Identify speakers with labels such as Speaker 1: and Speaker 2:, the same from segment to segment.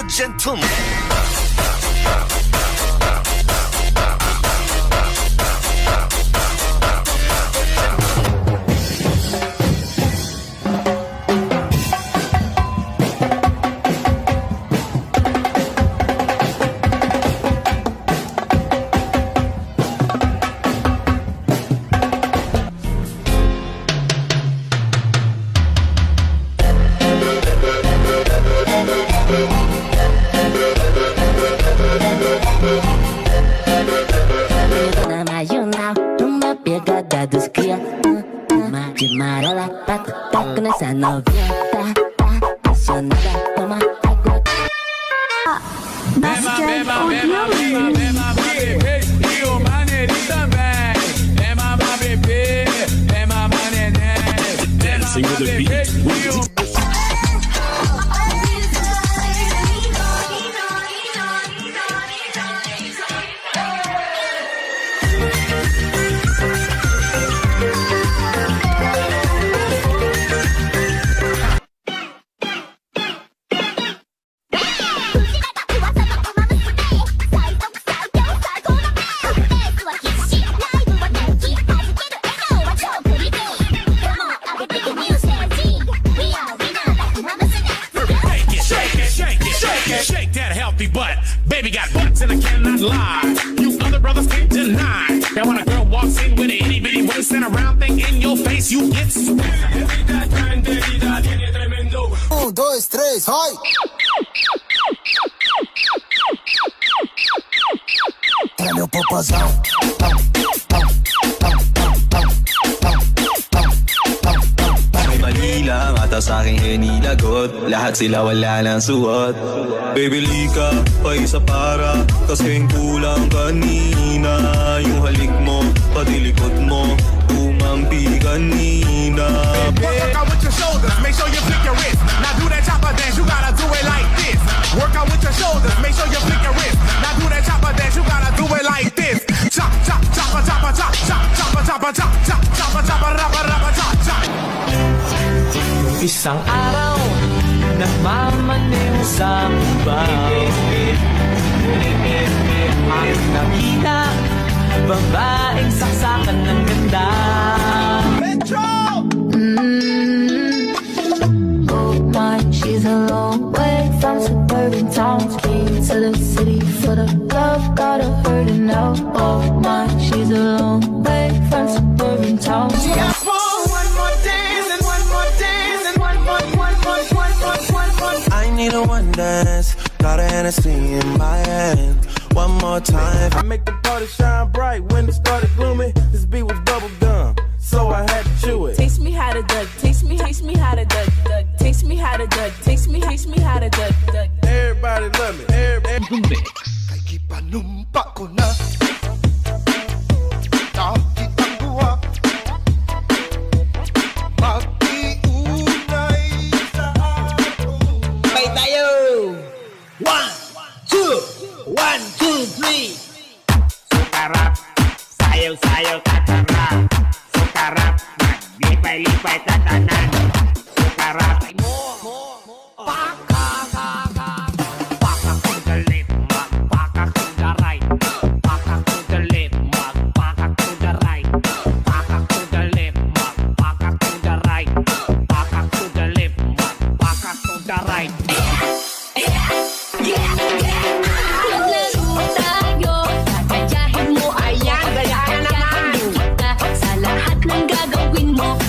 Speaker 1: Gentleman.
Speaker 2: Dos cria, de marola, taco nessa novinha, tá apaixonada, toma água.
Speaker 3: Beba, bebê, e o maneirinho também. Beba, bebê, beba, neném. Dancing with the beat. Shake that healthy butt. Baby got butts and I cannot lie. You other brothers can't deny. Now when a girl walks in with an itty bitty waist and a round thing in your face, you get
Speaker 4: Un, dos, tres, hoy. Tráeme un popozão.
Speaker 5: Lang ata sa'king hinilagot. Lahat sila wala nang suot. Baby lika, pa isa para kasing kulang kanina. Yung halik mo, pati likod mo umampi kanina.
Speaker 3: Work out with your shoulders, make sure you flick your wrist. Now do that chopper dance, you gotta do it like this. Work out with your shoulders, make sure you flick your wrist. Now do that chopper dance, you gotta do it like this. Chop, chop, chopper, chopper, chop, chop, chopper, chopper, chop, chop, chopper, chopper, rapper, rapper, chop, chop.
Speaker 6: Isang araw, nagmamaneho sa baw. Ang nakita, babaeng saksakan ng ganda.
Speaker 3: Metro!
Speaker 2: Oh my, she's a long way from suburban towns. Been to the city for the love, got her hurting now. Oh my, she's a long way from suburban towns.
Speaker 5: I need a one dance, got a Hennessy in my hand. One more time.
Speaker 7: I make the party shine bright when it started gloomy. This beat was bubble gum, so I had to chew it.
Speaker 8: Taste me how to duck, taste me how to duck, taste me how to duck, taste me how to duck.
Speaker 7: Everybody love me. Everybody mix.
Speaker 4: Kay gipanumpa ko na. Nakitang buwa. Magtiunay sa ato.
Speaker 9: Bay tayo! 1, 2, 1, 2, 3.
Speaker 10: Sukarap, sayaw-sayaw tatarap. Sukarap, maglipay-lipay tatanan. Sukarap, Paka to the left, paka to the right. Paka to the left, paka to the right. Paka to the left, paka to the right. Paka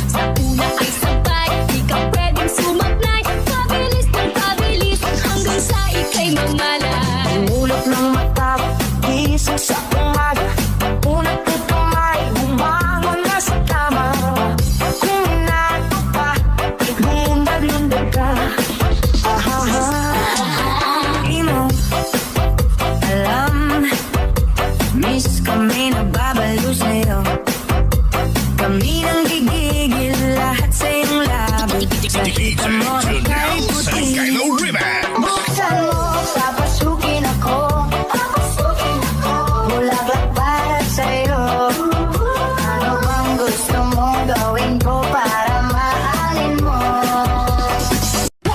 Speaker 2: Sa una ay sabay, di ka pwedeng sumablay. Pabilis ng pabilis, hanggang sa ika'y mamalay.
Speaker 1: Ulap ng mata, gising sa umaga. Unat ito may bumangon na sa kama. Kung inato pa, iglundag-lundag ka. Di mo alam, miss kami nababalo sa'yo. Kami nang gigigil lahat sa iyong labi. Nakita mo na kay puti. Buksan mo, papasukin ako. Bulaklak para sa'yo. Ano bang gusto mo gawin ko para mahalin mo?
Speaker 3: 1,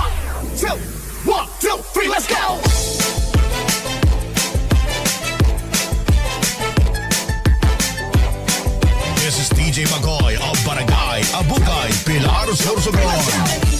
Speaker 3: 2, 3, let's go!
Speaker 11: This is DJ Magoy of Barangay Abugay, Pilar Sorsogon.